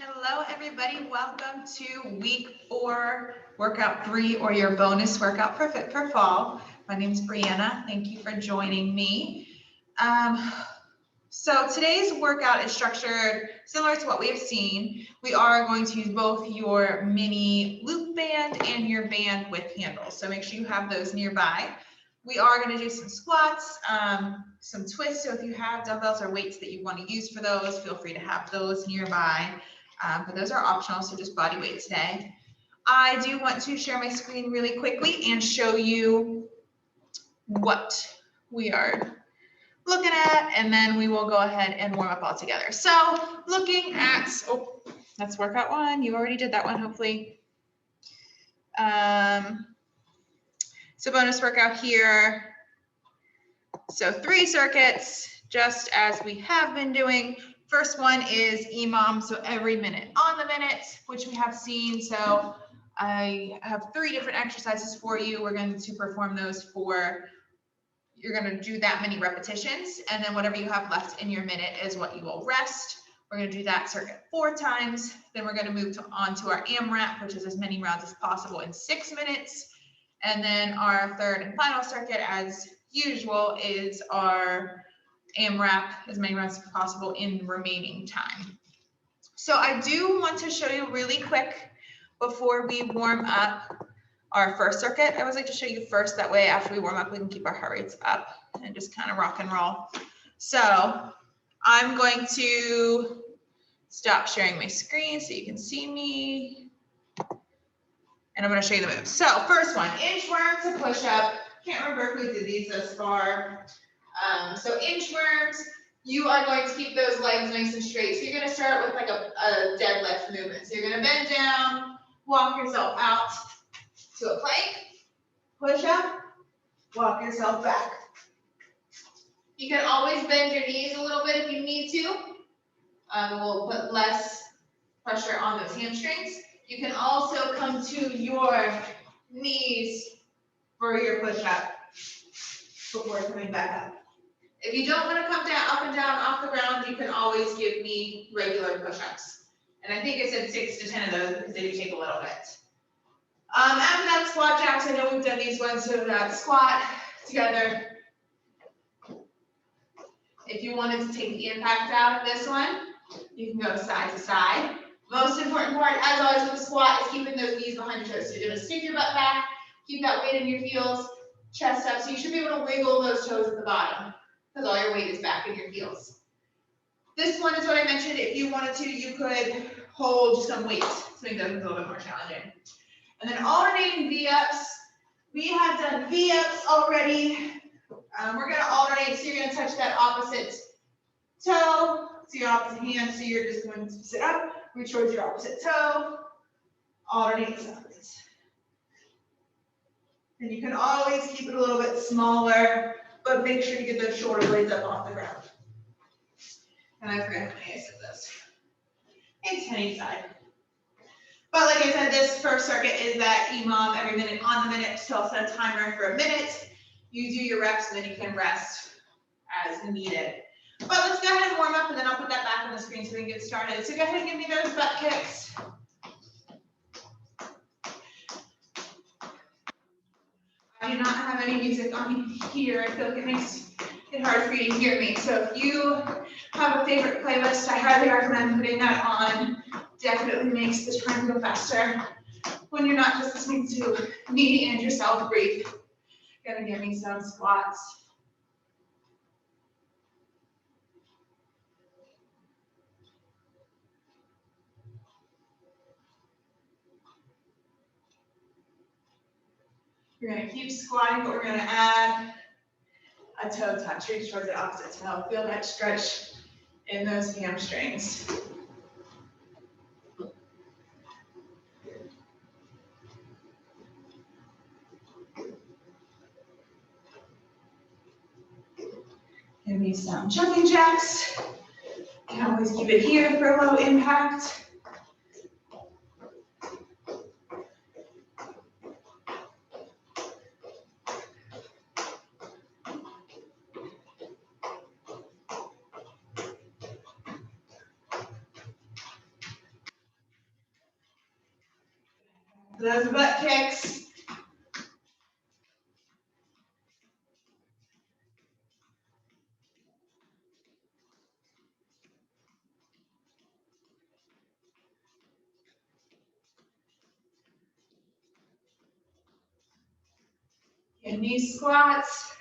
Hello, everybody. Welcome to week 4, workout 3, or your bonus workout for Fit for Fall. My name is Brianna. Thank you for joining me. So today's workout is structured similar to what we have seen. We are going to use both your mini loop band and your band with handles. So make sure you have those nearby. We are going to do some squats, some twists. So if you have dumbbells or weights that you want to use for those, feel free to have those nearby. But those are optional, so just body weight today. I do want to share my screen really quickly and show you what we are looking at, and then we will go ahead and warm up all together. So looking at, that's workout 1. You already did that one, hopefully. So bonus workout here. So 3 circuits, just as we have been doing. First one is Imam, so every minute on the minute, which we have seen. So I have 3 different exercises for you. We're going to perform those for, you're going to do that many repetitions, and then whatever you have left in your minute is what you will rest. We're going to do that circuit 4 times. Then we're going to move on to our AMRAP, which is as many rounds as possible in 6 minutes. And then our 3rd and final circuit, as usual, is our AMRAP, as many rounds as possible in the remaining time. So I do want to show you really quick before we warm up our first circuit. I always like to show you first, that way after we warm up we can keep our heart rates up and just kind of rock and roll. So I'm going to stop sharing my screen so you can see me, and I'm going to show you the moves. So first one, Inchworm to push up. Can't remember if we did these thus far. So Inchworms, you are going to keep those legs nice and straight. So you're going to start with like a deadlift movement. So you're going to bend down, walk yourself out to a plank, push up, walk yourself back. You can always bend your knees a little bit if you need to. We'll put less pressure on those hamstrings. You can also come to your knees for your push up before coming back up. If you don't want to come down, up and down off the ground, you can always give me regular push-ups. And I think I said 6 to 10 of those because they do take a little bit. After that, squat jacks. I know we've done these ones, so that squat together. If you wanted to take the impact out of this one, you can go side to side. Most important part, as always with the squat, is keeping those knees behind your toes. So you're going to stick your butt back, keep that weight in your heels, chest up. So you should be able to wiggle those toes at the bottom, because all your weight is back in your heels. This one is what I mentioned. If you wanted to, you could hold some weight to make those a little bit more challenging. And then alternating V-ups. We have done V-ups already. We're going to alternate. So you're going to touch that opposite toe to your opposite hand. So you're just going to sit up, reach towards your opposite toe, alternate sides. And you can always keep it a little bit smaller, but make sure you get those shoulder blades up off the ground. And I forget how many I said this. It's 10 each side. But like I said, this first circuit is that Imam every minute on the minute. So I'll set a timer for a minute. You do your reps, and then you can rest as needed. But let's go ahead and warm up, and then I'll put that back on the screen so we can get started. So go ahead and give me those butt kicks. I do not have any music on here. I feel like it makes it hard for you to hear me. So if you have a favorite playlist, I highly recommend putting that on. Definitely makes the time go faster when you're not just listening to me and yourself breathe. Gonna give me some squats. You're going to keep squatting, but we're going to add a toe touch. Reach towards the opposite toe. Feel that stretch in those hamstrings. Give me some jumping jacks. You can always keep it here for low impact. Those butt kicks. And knee squats.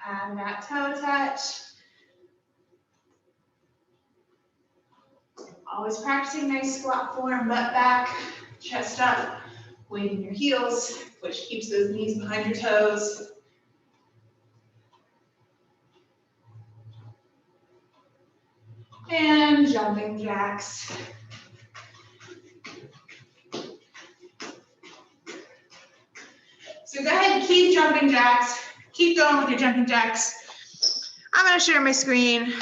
And that toe touch. Always practicing nice squat form, butt back, chest up, weight in your heels, which keeps those knees behind your toes. And jumping jacks. So go ahead and keep jumping jacks. Keep going with your jumping jacks. I'm going to share my screen.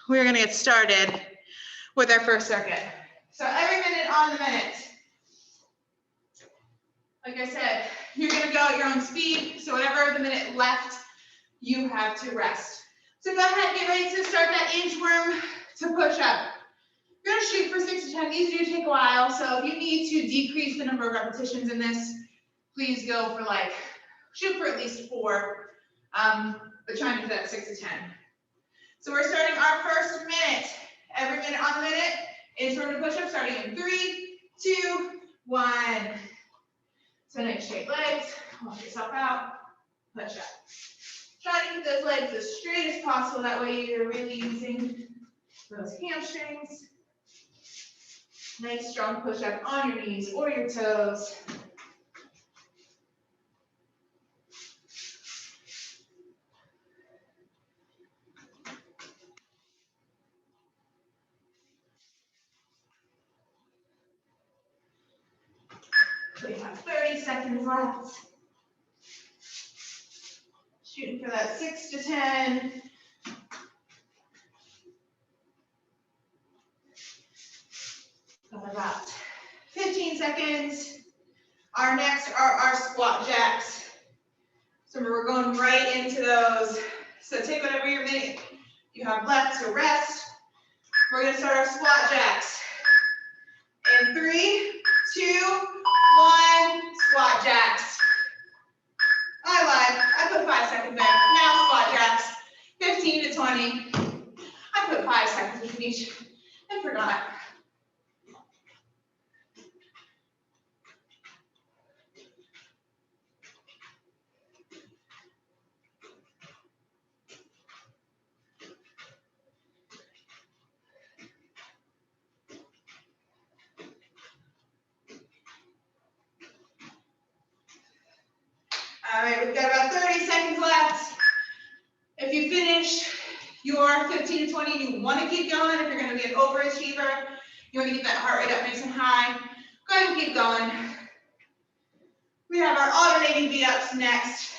We're going to get started with our first circuit. So every minute on the minute. Like I said, you're going to go at your own speed. So whatever the minute left, you have to rest. So go ahead and get ready to start that inchworm to push up. You're going to shoot for 6 to 10. These do take a while. So if you need to decrease the number of repetitions in this, please go for shoot for at least 4, but try and do that 6 to 10. So we're starting our first minute. Every minute on the minute, inchworm to push up, starting in 3, 2, 1. So nice straight legs, walk yourself out, push up. Try to keep those legs as straight as possible. That way you're really using those hamstrings. Nice strong push up on your knees or your toes. We have 30 seconds left. Shooting for that 6 to 10. Got about 15 seconds. Our next are our squat jacks. So we're going right into those. So take whatever your minute you have left to rest. We're going to start our squat jacks. In 3, 2, 1, squat jacks. I lied. I put 5 seconds there. Now squat jacks. 15 to 20. I put 5 seconds between each and forgot. All right, we've got about 30 seconds left. If you finish your 15 to 20, you want to keep going. If you're going to be an overachiever, you want to keep that heart rate up nice and high, go ahead and keep going. We have our alternating V-ups next.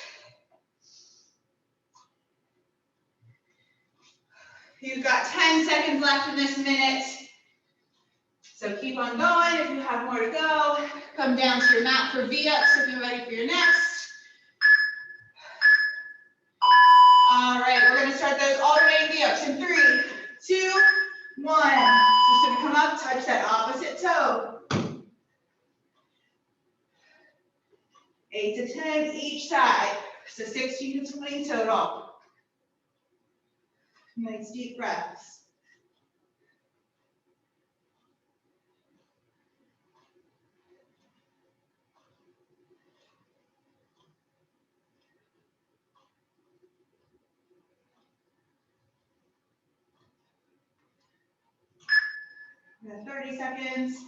You've got 10 seconds left in this minute. So keep on going. If you have more to go, come down to your mat for V-ups if you're ready for your next. All right, we're going to start those alternating V-ups in 3, 2, 1. Just going to come up, touch that opposite toe. 8 to 10 each side. So 16 to 20 total. Nice deep breaths. We have 30 seconds.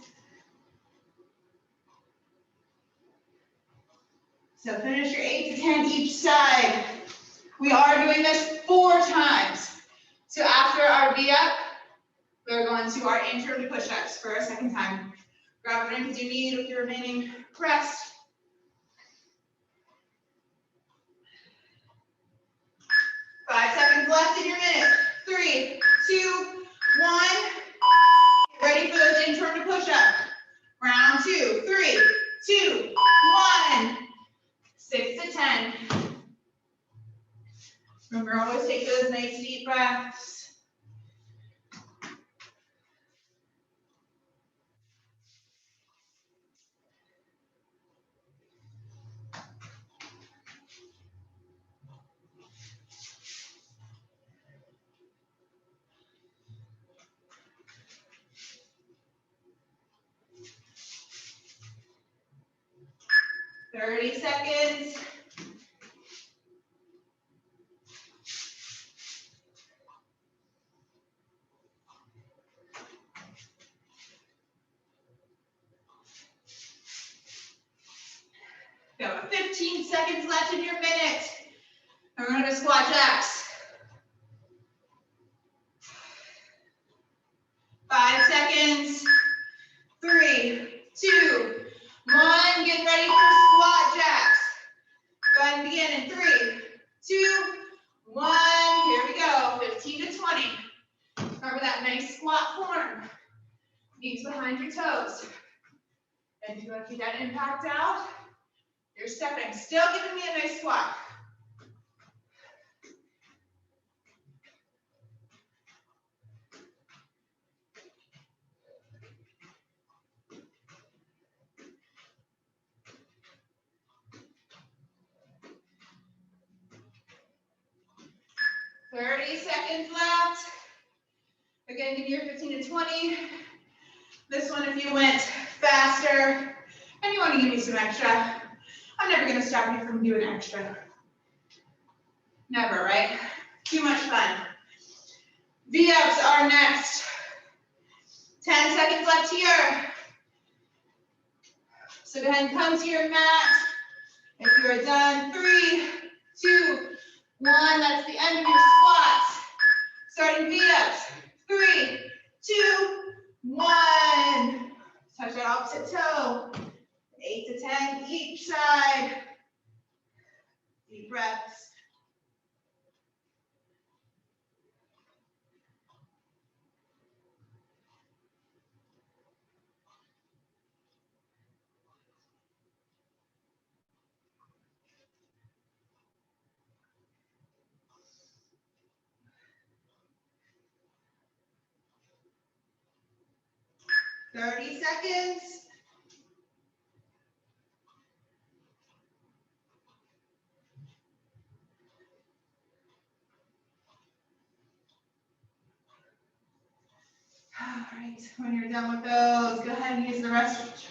So finish your 8 to 10 each side. We are doing this 4 times. So after our V-up, we're going to our inchworm to push-ups for a second time. Grab a drink as you need with your remaining rest. 5 seconds left in your minute. 3, 2, 1. Get ready for those inchworm to push up. Round 2. 30 seconds. You have 15 seconds left in your minute. And we're going to squat jacks. 5 seconds. 3, 2, 1. Get ready for squat jacks. Go ahead and begin in 3, 2, 1. Here we go. 15 to 20. Remember that nice squat form. Knees behind your toes. And if you want to keep that impact out, you're stepping. Still giving me a nice squat. Seconds left. Again, give me your 15 to 20. This one, if you went faster and you want to give me some extra, I'm never going to stop you from doing extra. Never, right? Too much fun. V-ups are next. 10 seconds left here. So go ahead and come to your mat. If you are done, 3, 2, 1. That's the end of your squats. Starting V-ups. 3, 2, 1. Touch that opposite toe. 8 to 10 each side. Deep breaths. Thirty seconds. All right, when you're done with those, go ahead and use the rest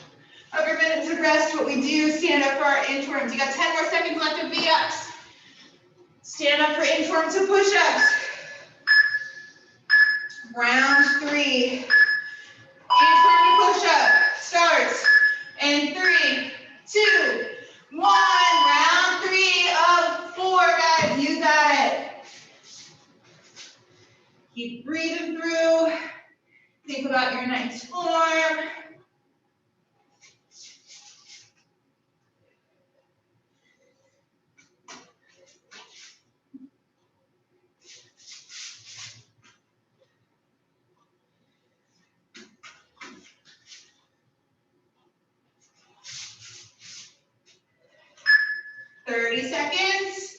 of your minute to rest. What we do, stand up for our inchworms. You got 10 more seconds left of V-ups. Stand up for inchworm to push-ups. Round 3. Inchworm to push-up starts in 3, 2, 1. Round 3 of 4, guys. You got it. Keep breathing through. Think about your nice form. Thirty seconds.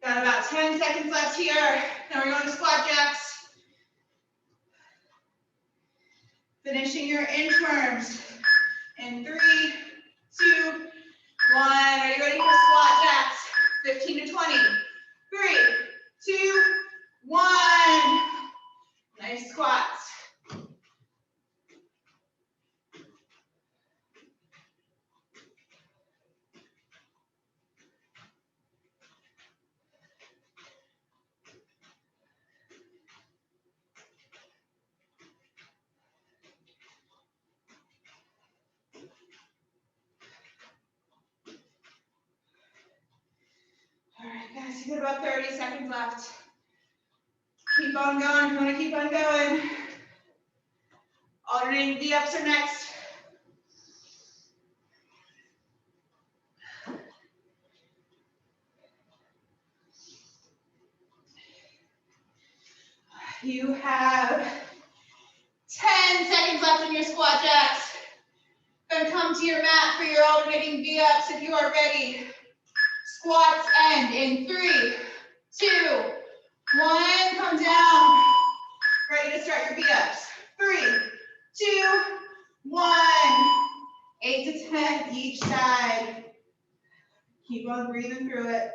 Got about 10 seconds left here. Now we're going to squat jacks. Finishing your inchworms in 3, 2, 1. Are you ready for squat jacks? 15 to 20. 3, 2, 1. Nice squats. All right, guys, you got about 30 seconds left. Keep on going if you want to keep on going. Alternating V-ups are next. You have 10 seconds left in your squat jacks. Then come to your mat for your alternating V-ups if you are ready. Squats end in 3, 2, 1. Come down. Ready to start your V-ups. 3, 2, 1. 8 to 10 each side. Keep on breathing through it.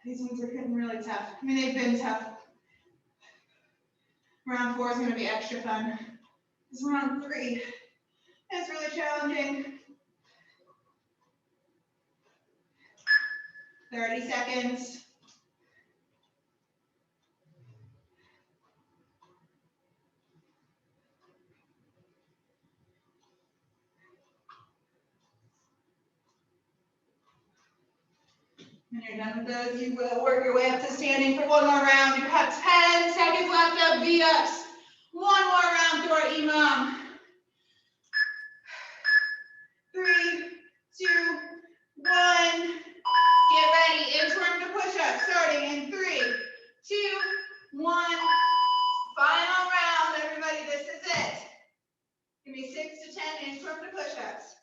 These ones are getting really tough. I mean, they've been tough. Round 4 is going to be extra fun. This is round 3. It's really challenging. 30 seconds. When you're done with those, you will work your way up to standing for one more round. You have 10 seconds left of V-ups. One more round through our Imam. 3, 2, 1. Get ready. Inchworm to push up. Starting in 3, 2, 1. Final round, everybody. This is it. Give me 6 to 10 inchworm to push ups.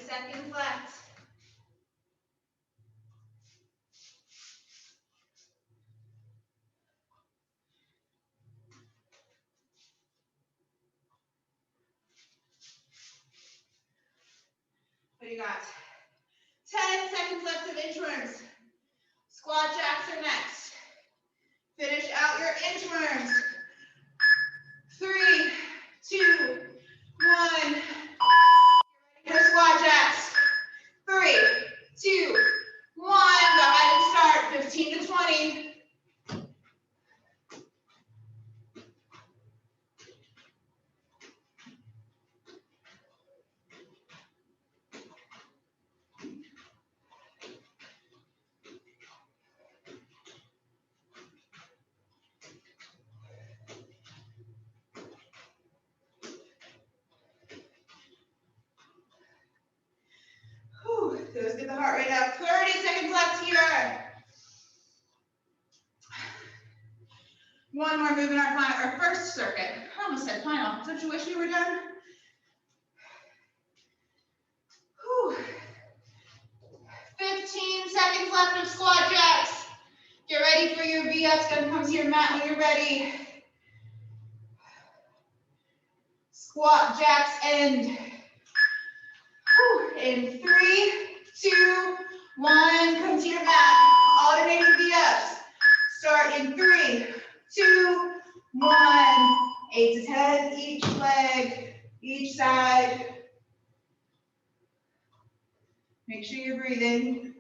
Seconds left. What do you got? 10 seconds left of inchworms. Squat jacks are next. Finish out your inchworms. 3, 2, 1. Get ready for squat jacks. 3, 2, 1. Go ahead and start. 15 to 20. Let's get the heart rate up. 30 seconds left here. One more move in our first circuit. I almost said final. Don't you wish we were done? Whew. 15 seconds left of squat jacks. Get ready for your V-ups. Gonna come to your mat when you're ready. Squat jacks end. Whew. In 3, 2, 1. Come to your mat. Alternating V-ups. Start in 3, 2, 1. 8 to 10 each leg, each side. Make sure you're breathing.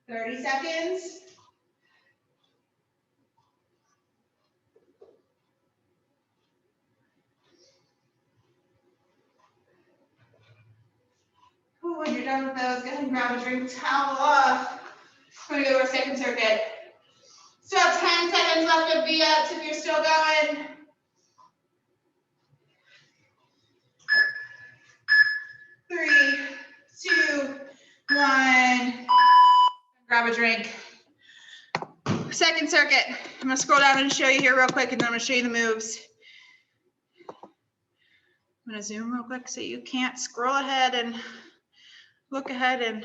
Thirty seconds. Ooh, when you're done with those, go ahead and grab a drink, towel off. We're gonna go to our second circuit. Still have 10 seconds left of V-ups if you're still going. 3, 2, 1. Grab a drink. Second circuit. I'm gonna scroll down and show you here real quick, and then I'm gonna show you the moves. I'm gonna zoom real quick so you can't scroll ahead and look ahead and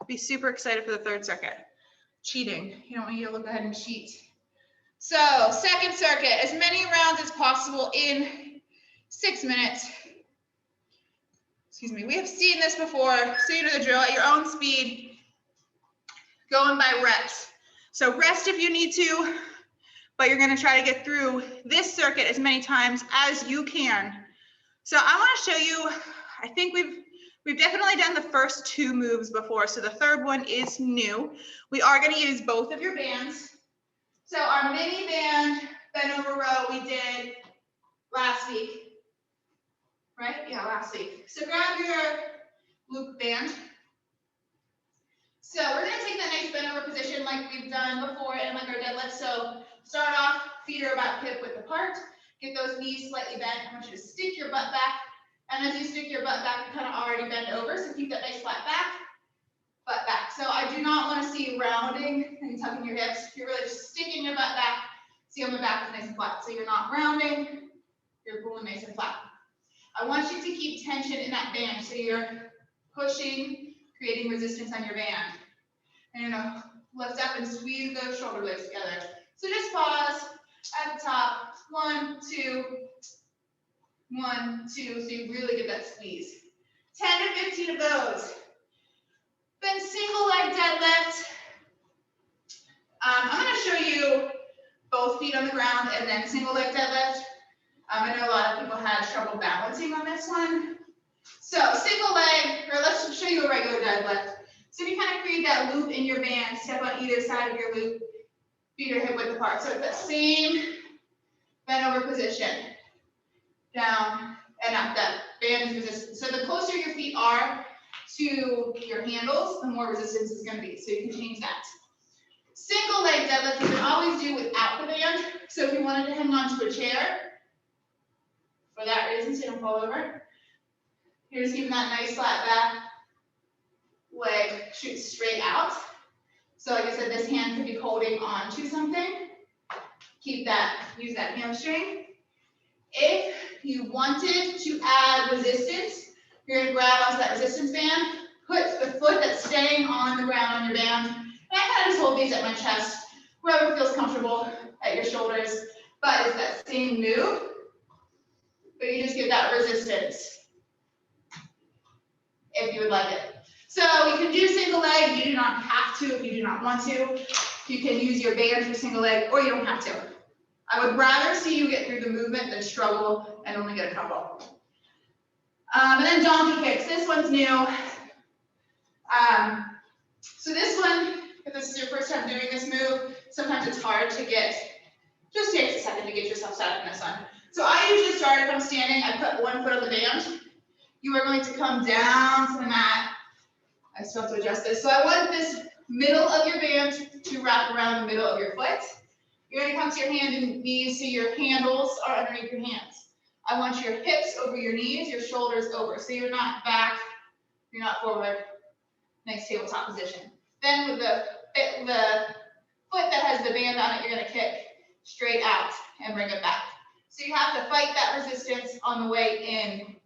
be super excited for the third circuit. Cheating. You don't want you to look ahead and cheat. So, second circuit, as many rounds as possible in 6 minutes. Excuse me. We have seen this before, so you know the drill. At your own speed, going by reps. So rest if you need to, but you're going to try to get through this circuit as many times as you can. So I want to show you, I think we've definitely done the first 2 moves before, so the third one is new. We are going to use both of your bands. So our mini band bend over row we did last week, right? Yeah, last week. So grab your loop band. So we're gonna take that nice bend over position like we've done before and like our deadlift. So start off, feet are about hip width apart. Get those knees slightly bent. I want you to stick your butt back. And as you stick your butt back, you kind of already bend over. So keep that nice flat back, butt back. So I do not want to see you rounding and tucking your hips. You're really just sticking your butt back. See how my back is nice and flat. So you're not rounding, you're pulling nice and flat. I want you to keep tension in that band. So you're pushing, creating resistance on your band. And you're gonna lift up and squeeze those shoulder blades together. So just pause at the top. 1, 2, 1, 2. So you really get that squeeze. 10 to 15 of those. Then single leg deadlift. I'm going to show you both feet on the ground and then single leg deadlift. I know a lot of people had trouble balancing on this one. So single leg, or let's just show you a regular deadlift. So you kind of create that loop in your band, step on either side of your loop, feet are hip width apart. So it's that same bend over position. Down and up, that band is resistant. So the closer your feet are to your handles, the more resistance is going to be. So you can change that. Single leg deadlift you can always do without the band. So if you wanted to hang on to a chair, for that reason, so you don't fall over, you're just keeping that nice flat back, leg shoots straight out. So like I said, this hand could be holding on to something. Keep that, use that hamstring. If you wanted to add resistance, you're going to grab onto that resistance band, put the foot that's staying on the ground on your band, and I kind of just hold these at my chest, wherever feels comfortable at your shoulders, but it's that same move, but you just give that resistance if you would like it. So you can do single leg, you do not have to if you do not want to. You can use your band for single leg, or you don't have to. I would rather see you get through the movement than struggle and only get a couple. And then donkey kicks. This one's new. So this one, if this is your first time doing this move, sometimes it's hard to get, just takes a second to get yourself set in this one. So I usually start, if I'm standing, I put one foot on the band. You are going to come down to the mat. I still have to adjust this. So I want this middle of your band to wrap around the middle of your foot. You're going to come to your hand and knees so your handles are underneath your hands. I want your hips over your knees, your shoulders over. So you're not back, you're not forward. Nice tabletop position. Then with the foot that has the band on it, you're going to kick straight out and bring it back. So you have to fight that resistance on the way in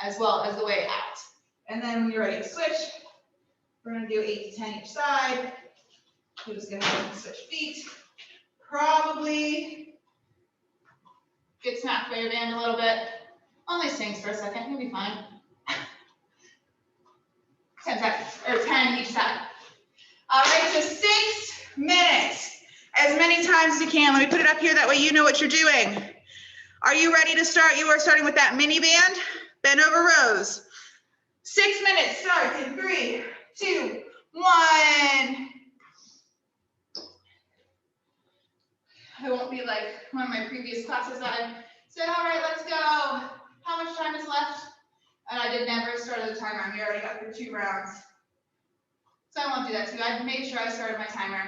as well as the way out. And then when you're ready to switch, we're going to do 8 to 10 each side. We're just going to switch feet. Probably get smacked by your band a little bit. Only stings for a second, you'll be fine. 10 seconds, or 10 each side. All right, so 6 minutes, as many times as you can. Let me put it up here, that way you know what you're doing. Are you ready to start? You are starting with that mini band, bend over rows. 6 minutes, starts in 3, 2, 1. I won't be like one of my previous classes. I said, all right, let's go. How much time is left? And I did never start the timer. We already got through 2 rounds. So I won't do that too. I made sure I started my timer.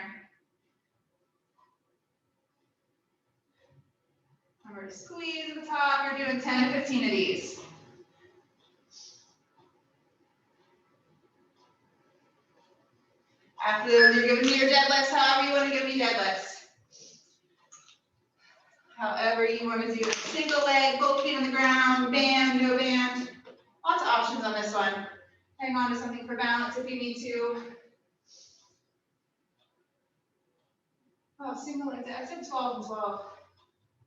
Remember to squeeze at the top. You're doing 10 to 15 of these. After you're giving me your deadlifts, however you want to give me deadlifts. However you want to do it. Single leg, both feet on the ground, band, no band. Lots of options on this one. Hang on to something for balance if you need to. Oh, single leg, I said 12 and 12.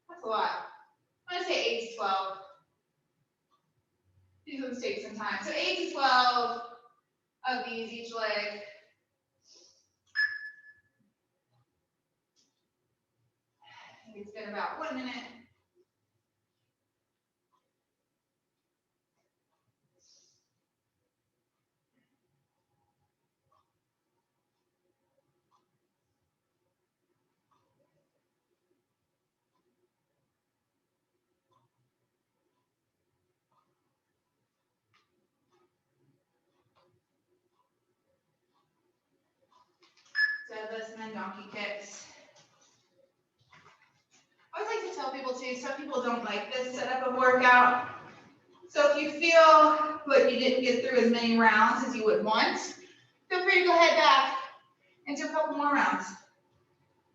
That's a lot. I'm going to say 8 to 12. These ones take some time. So 8 to 12 of these each leg. I think it's been about 1 minute. donkey kicks. I always like to tell people too, some people don't like this setup of workout. So if you feel like you didn't get through as many rounds as you would want, feel free to go ahead back and do a couple more rounds.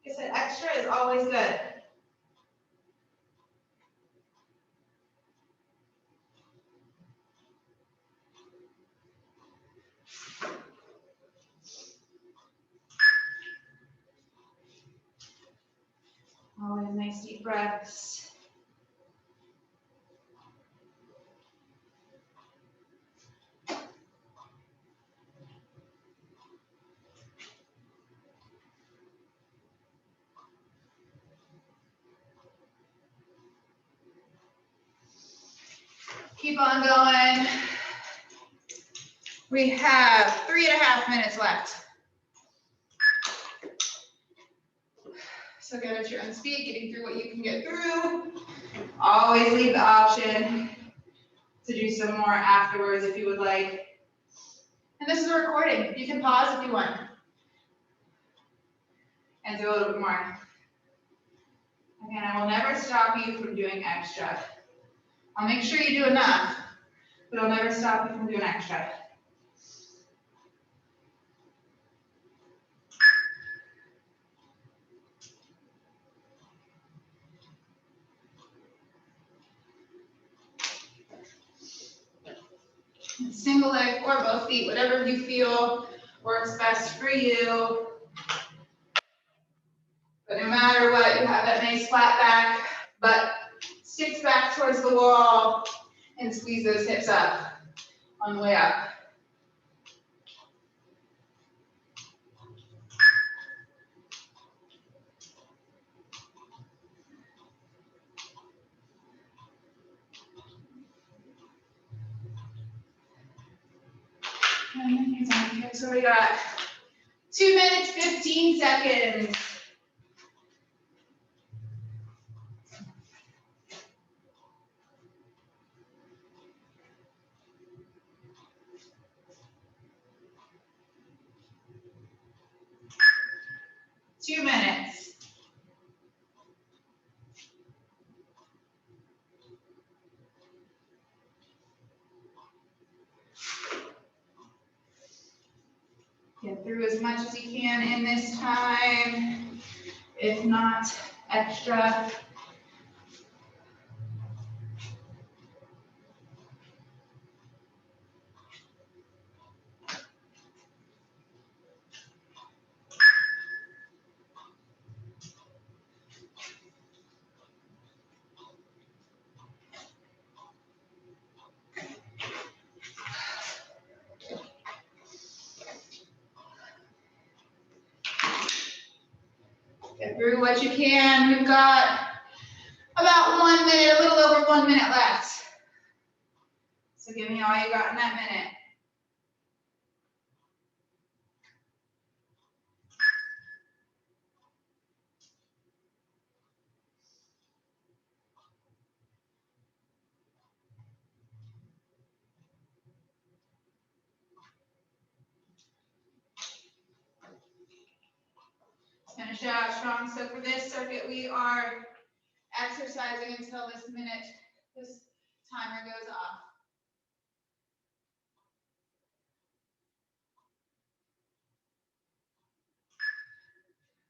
Like I said, extra is always good. Always nice deep breaths. Keep on going. We have 3.5 minutes left. So go at your own speed, getting through what you can get through. Always leave the option to do some more afterwards if you would like. And this is a recording. You can pause if you want. And do a little bit more. Again, I will never stop you from doing extra. I'll make sure you do enough, but I'll never stop you from doing extra. Single leg or both feet, whatever you feel works best for you. But no matter what, you have that nice flat back, butt sticks back towards the wall, and squeeze those hips up on the way up. So we got 2 minutes, 15 seconds. Get through as much as you can in this time, if not extra. Get through what you can. We've got about 1 minute, a little over 1 minute left. So give me all you got in that minute. Finish out strong. So for this circuit, we are exercising until this timer goes off.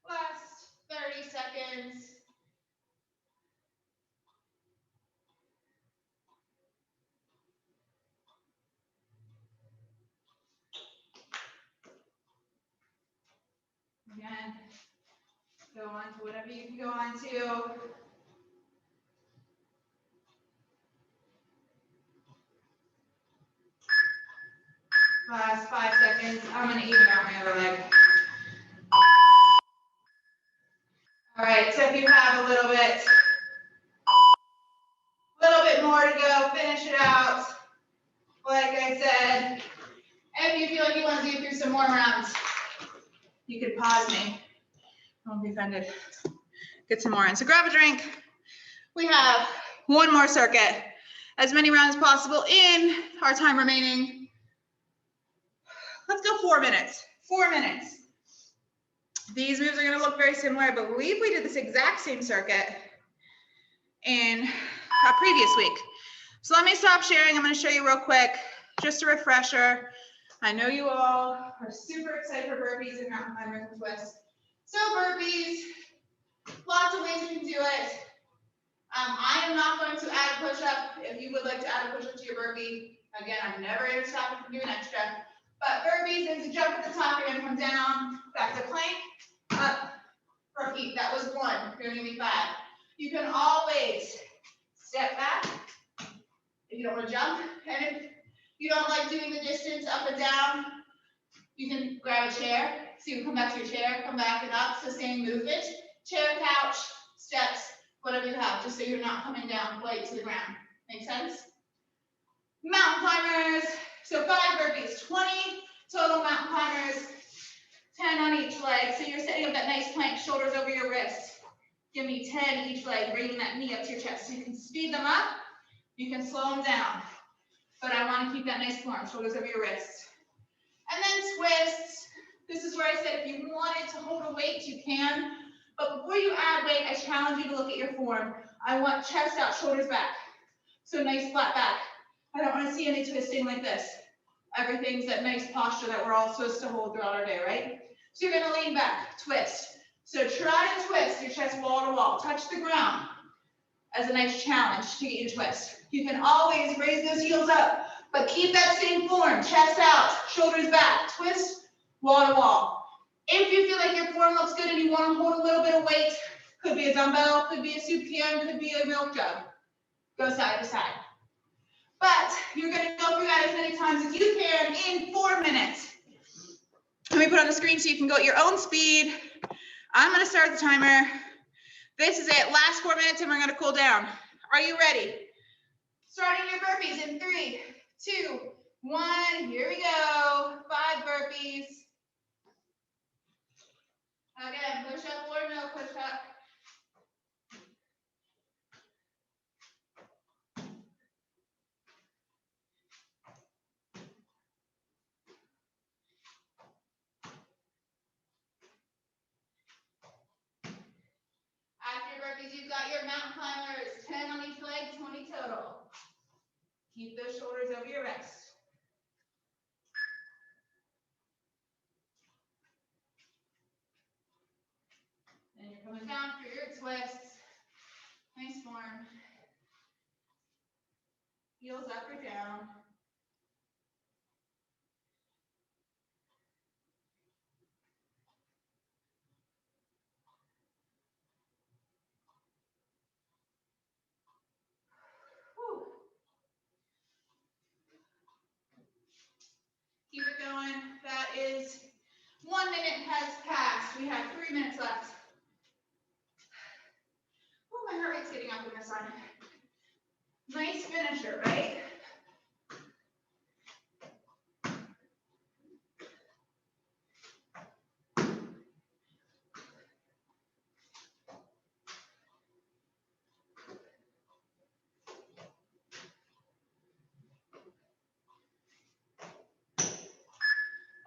Last 30 seconds. Again, go on to whatever you can go on to. Last 5 seconds. I'm going to even out my other leg. All right, so if you have a little bit more to go, finish it out. Like I said, if you feel like you want to do through some more rounds, you could pause me. Don't be offended. Get some more in. So grab a drink. We have one more circuit. As many rounds as possible in our time remaining. Let's go 4 minutes. 4 minutes. These moves are going to look very similar. I believe we did this exact same circuit in a previous week. So let me stop sharing. I'm going to show you real quick, just a refresher. I know you all are super excited for burpees and mountain climbers and twists. So burpees, lots of ways you can do it. I am not going to add a push-up. If you would like to add a push-up to your burpee, again, I'm never going to stop you from doing extra. But burpees is a jump at the top, you're going to come down, back to plank, up, repeat. That was 1. You're going to give me 5. You can always step back if you don't want to jump. And if you don't like doing the distance up and down, you can grab a chair. So you come back to your chair, come back and up. So same movement. Chair, couch, steps, whatever you have, just so you're not coming down flat to the ground. Make sense? Mountain climbers. So 5 burpees, 20 total mountain climbers, 10 on each leg. So you're setting up that nice plank, shoulders over your wrists. Give me 10 each leg, bringing that knee up to your chest. So you can speed them up, you can slow them down. But I want to keep that nice form, shoulders over your wrists. And then twists. This is where I said if you wanted to hold a weight, you can. But before you add weight, I challenge you to look at your form. I want chest out, shoulders back. So nice flat back. I don't want to see any twisting like this. Everything's that nice posture that we're all supposed to hold throughout our day, right? So you're going to lean back, twist. So try to twist your chest wall to wall. Touch the ground as a nice challenge to get you to twist. You can always raise those heels up, but keep that same form. Chest out, shoulders back, twist, wall to wall. If you feel like your form looks good and you want to hold a little bit of weight, could be a dumbbell, could be a soup can, could be a milk jug. Go side to side. But you're going to go through that as many times as you can in 4 minutes. Let me put on the screen so you can go at your own speed. I'm going to start the timer. This is it. Last 4 minutes and we're going to cool down. Are you ready? Starting your burpees in 3, 2, 1. Here we go. 5 burpees. Again, push up or no push up. After your burpees, you've got your mountain climbers. 10 on each leg, 20 total. Keep those shoulders over your wrists. Then you're coming down for your twists. Nice form. Heels up or down. Whew. Keep it going. That is 1 minute has passed. We have 3 minutes left. Oh, my heart rate's getting up in this one. Nice finisher, right?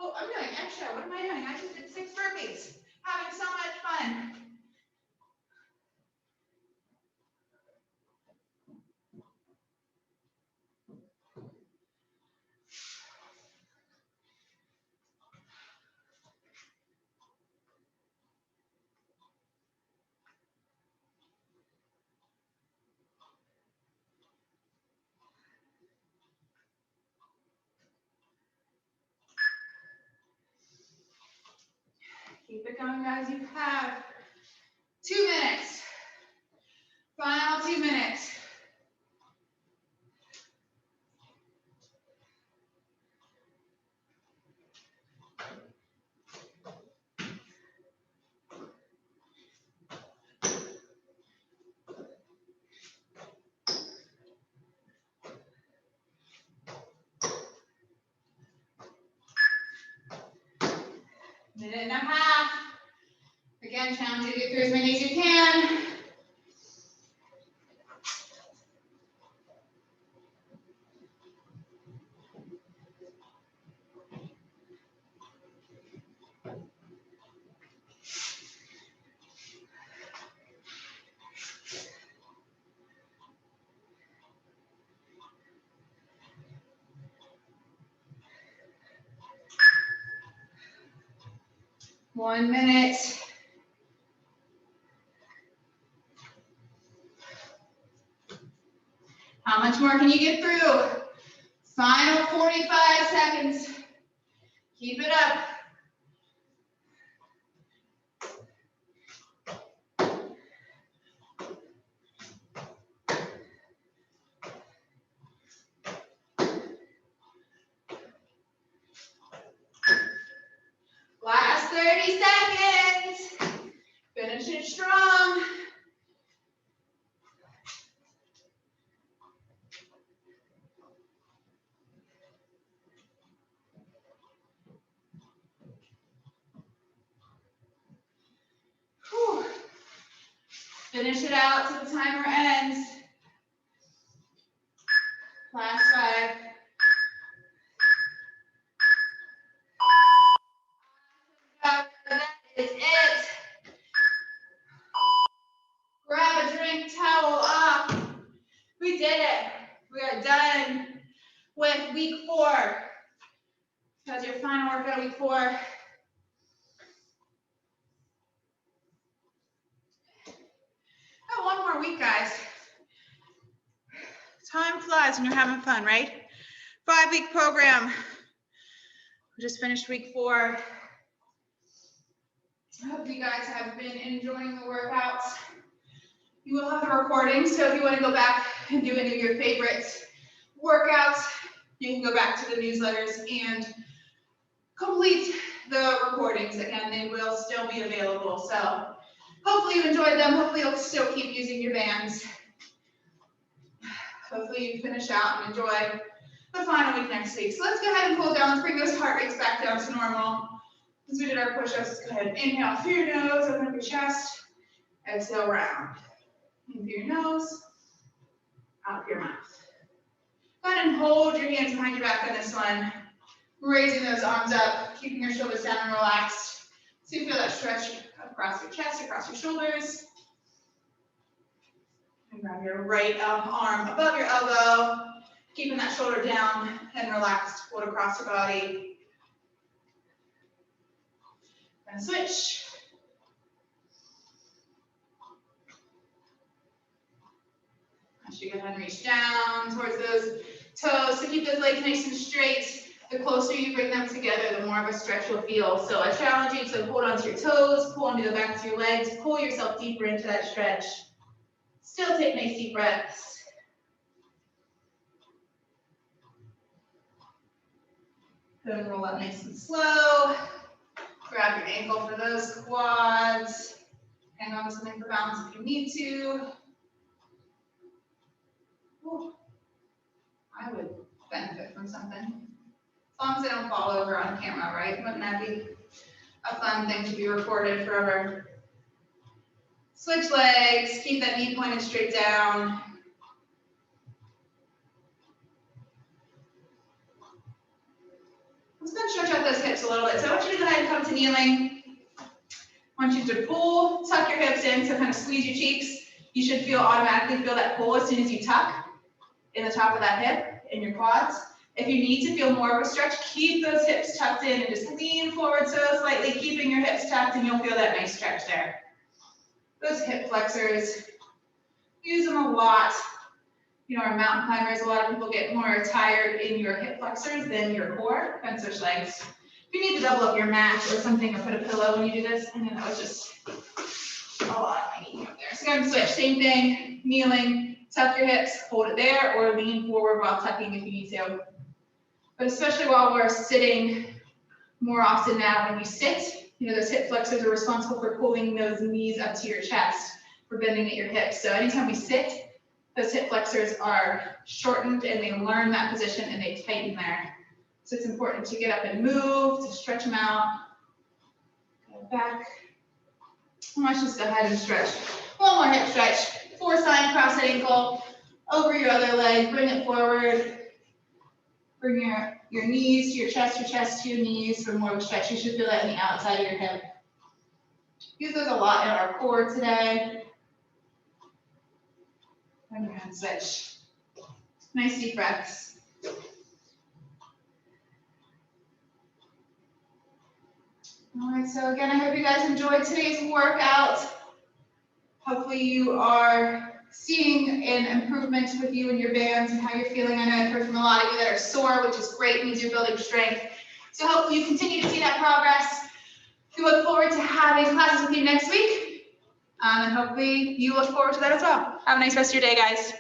Oh, I'm doing extra. What am I doing? I just did 6 burpees. Having so much fun. Keep it going, guys. You have 2 minutes. Final 2 minutes. Minute and a half. Again, challenge you to get through as many as you can. 1 minute. How much more can you get through? Final 45 seconds. Keep it up. Last 30 seconds. Finish it strong. Whew. Finish it out till the timer ends. Last 5. That is it. Grab a drink, towel up. We did it. We are done with week 4. That's your final workout of week 4. Got one more week, guys. Time flies when you're having fun, right? 5-week program. We just finished week 4. I hope you guys have been enjoying the workouts. You will have the recording, so if you want to go back and do any of your favorite workouts, you can go back to the newsletters and complete the recordings. Again, they will still be available. So hopefully you enjoyed them. Hopefully you'll still keep using your bands. Hopefully you finish out and enjoy the final week next week. So let's go ahead and cool down. Let's bring those heart rates back down to normal. As we did our push-ups, let's go ahead and inhale through your nose, open up your chest, exhale round. In through your nose, out through your mouth. Go ahead and hold your hands behind your back on this one. Raising those arms up, keeping your shoulders down and relaxed. So you feel that stretch across your chest, across your shoulders. And grab your right arm above your elbow, keeping that shoulder down and relaxed. Hold across your body. And switch. As you go ahead and reach down towards those toes. So keep those legs nice and straight. The closer you bring them together, the more of a stretch you'll feel. So I challenge you to hold onto your toes, pull onto the backs of your legs, pull yourself deeper into that stretch. Still take nice deep breaths. Then roll up nice and slow. Grab your ankle for those quads. Hang on to something for balance if you need to. Ooh. I would benefit from something. As long as I don't fall over on camera, right? Wouldn't that be a fun thing to be recorded forever? Switch legs, keep that knee pointed straight down. Let's go stretch out those hips a little bit. So I want you to go ahead and come to kneeling. I want you to pull, tuck your hips in, so kind of squeeze your cheeks. You should automatically feel that pull as soon as you tuck in the top of that hip, in your quads. If you need to feel more of a stretch, keep those hips tucked in and just lean forward so slightly, keeping your hips tucked, and you'll feel that nice stretch there. Those hip flexors, use them a lot. You know, our mountain climbers, a lot of people get more tired in your hip flexors than your core. And switch legs. If you need to double up your mat or something, or put a pillow when you do this, and then that was just a lot of my knee up there. So go ahead and switch, same thing, kneeling, tuck your hips, hold it there, or lean forward while tucking if you need to. But especially while we're sitting more often now, when you sit, you know, those hip flexors are responsible for pulling those knees up to your chest, for bending at your hips. So anytime we sit, those hip flexors are shortened and they learn that position and they tighten there. So it's important to get up and move, to stretch them out. Go back. And let's just go ahead and stretch. One more hip stretch. 4 side crossed ankle over your other leg. Bring it forward. Bring your knees to your chest to your knees for more of a stretch. You should feel that in the outside of your hip. Use those a lot in our core today. And we're going to switch. Nice deep breaths. All right, so again, I hope you guys enjoyed today's workout. Hopefully you are seeing an improvement with you and your bands and how you're feeling. I know I've heard from a lot of you that are sore, which is great, means you're building strength. So hopefully you continue to see that progress. We look forward to having classes with you next week. And hopefully you look forward to that as well. Have a nice rest of your day, guys.